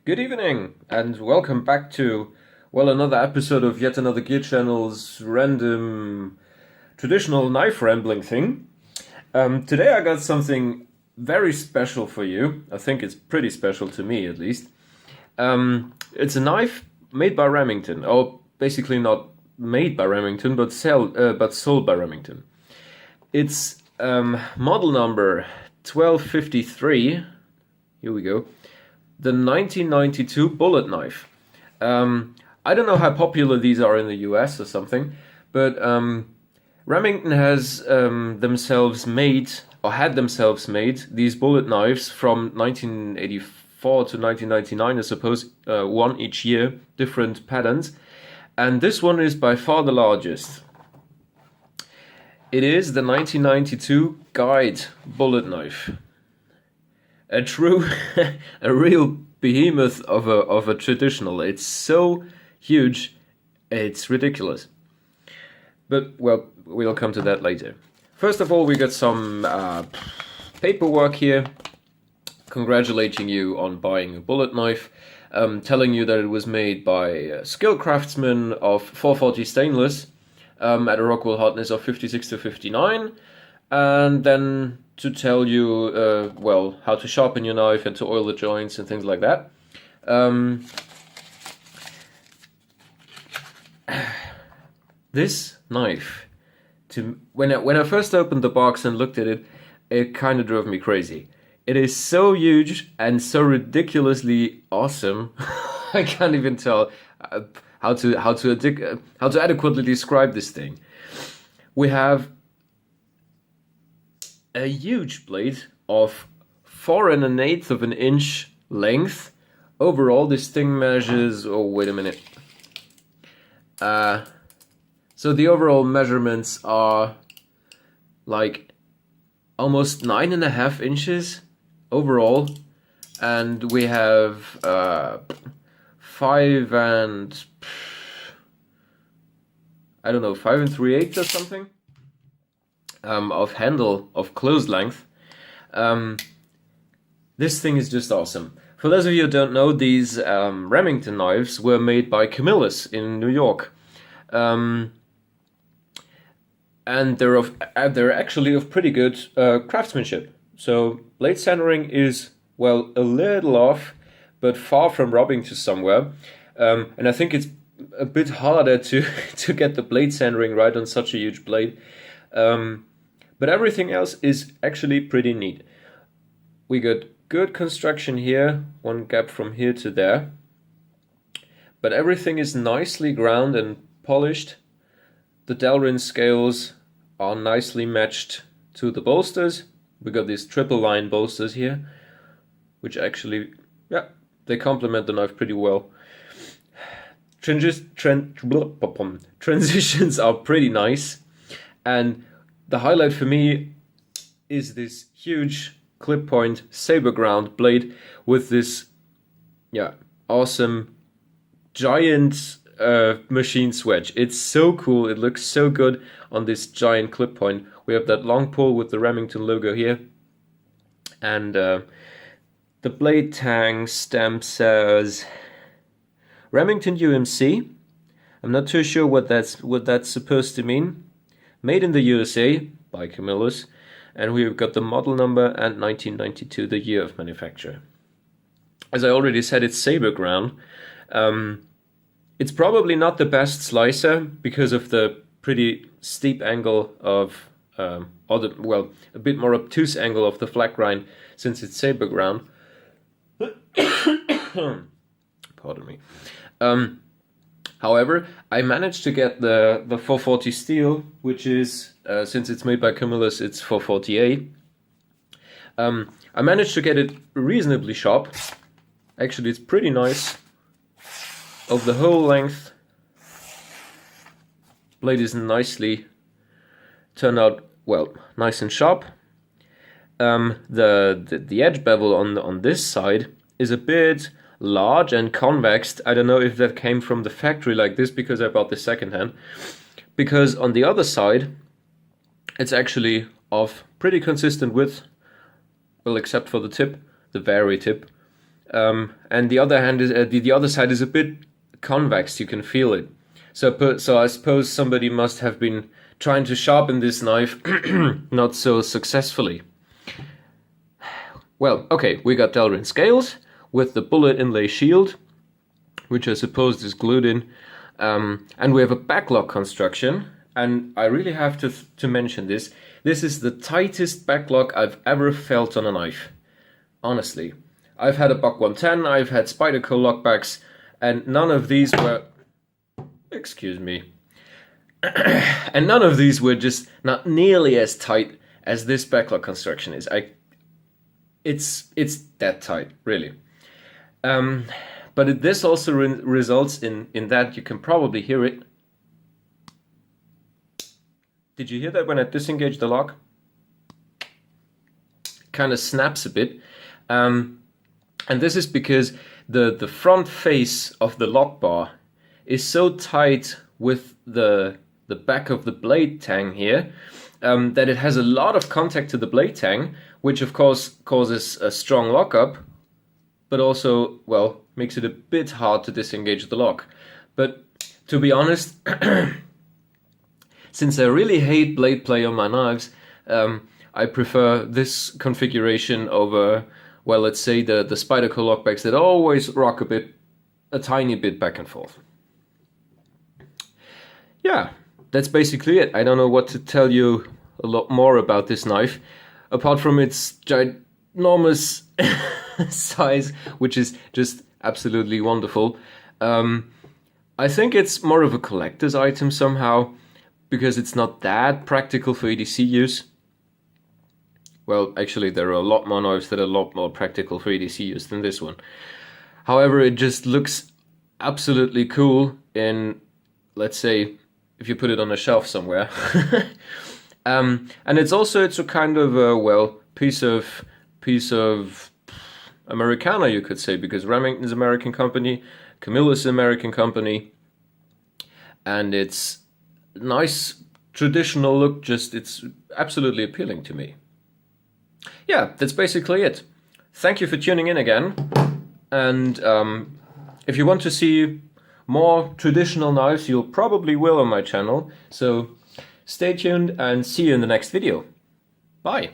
Good evening, and welcome back to, another episode of yet another Gear Channel's random traditional knife rambling thing. Today I got something very special for you. I think it's pretty special to me, at least. It's a knife made by Remington, or basically not made by Remington, but sold by Remington. It's model number 1253. Here we go. The 1992 bullet knife. I don't know how popular these are in the US or something, but Remington has themselves made, or had themselves made, these bullet knives from 1984 to 1999, I suppose, one each year, different patterns. And this one is by far the largest. It is the 1992 Guide bullet knife. A true, a real behemoth of a traditional. It's so huge, it's ridiculous. But, well, we'll come to that later. First of all, we got some paperwork here, congratulating you on buying a bullet knife, telling you that it was made by a skilled craftsman of 440 stainless, at a Rockwell hardness of 56 to 59, and then to tell you, how to sharpen your knife and to oil the joints and things like that. This knife, when I first opened the box and looked at it, it kind of drove me crazy. It is so huge and so ridiculously awesome. I can't even tell how to adequately describe this thing. We have a huge blade of 4 1/8 of an inch length. Overall, this thing measures. Oh, wait a minute. So the overall measurements are like almost 9.5 inches overall, and we have 5 3/8 or something. Of handle of close length. This thing is just awesome. For those of you who don't know, these Remington knives were made by Camillus in New York, and they're actually of pretty good craftsmanship. So blade centering is a little off, but far from robbing to somewhere. And I think it's a bit harder to get the blade centering right on such a huge blade. But everything else is actually pretty neat. We got good construction here, one gap from here to there. But everything is nicely ground and polished. The Delrin scales are nicely matched to the bolsters. We got these triple line bolsters here, which actually, they complement the knife pretty well. Transitions are pretty nice, and the highlight for me is this huge clip point saber ground blade with this awesome giant machine swedge. It's so cool. It looks so good on this giant clip point. We have that long pull with the Remington logo here, and the blade tang stamp says Remington UMC. I'm not too sure what that's supposed to mean. Made in the USA by Camillus, and we've got the model number and 1992, the year of manufacture. As I already said, it's saber ground. It's probably not the best slicer because of the pretty steep angle of, a bit more obtuse angle of the flat grind since it's saber ground. Pardon me. However, I managed to get the 440 steel, which is, since it's made by Camillus, it's 440A. I managed to get it reasonably sharp. Actually, it's pretty nice. Of the whole length, blade is nicely turned out, nice and sharp. The edge bevel on this side is a bit large and convexed. I don't know if that came from the factory like this because I bought this secondhand. Because on the other side, it's actually of pretty consistent width, except for the tip, the vary tip. and the other hand is the other side is a bit convex. You can feel it. So I suppose somebody must have been trying to sharpen this knife not so successfully. Well, okay, we got Delrin scales with the bullet inlay shield, which I suppose is glued in, and we have a backlock construction. And I really have to mention this. This is the tightest backlock I've ever felt on a knife. Honestly, I've had a Buck 110, I've had Spyderco lockbacks, and none of these were. Excuse me. And none of these were just not nearly as tight as this backlock construction is. It's that tight, really. But this also results in that you can probably hear it. Did you hear that when I disengaged the lock? Kind of snaps a bit. And this is because the front face of the lock bar is so tight with the back of the blade tang here that it has a lot of contact to the blade tang, which of course causes a strong lockup, but also, well, makes it a bit hard to disengage the lock. But to be honest, since I really hate blade play on my knives, I prefer this configuration over, well, let's say the Spyderco lockbacks that always rock a tiny bit back and forth. Yeah, that's basically it. I don't know what to tell you a lot more about this knife, apart from its ginormous size, which is just absolutely wonderful. I think it's more of a collector's item somehow, because it's not that practical for EDC use. Well, actually, there are a lot more knives that are a lot more practical for EDC use than this one. However, it just looks absolutely cool in, let's say, if you put it on a shelf somewhere. And it's a kind of a, well, piece of Americana, you could say, because Remington's an American company, Camillus is an American company, and it's nice traditional look. It's absolutely appealing to me. Yeah, that's basically it. Thank you for tuning in again, and if you want to see more traditional knives, you'll probably will on my channel, so stay tuned and see you in the next video. Bye!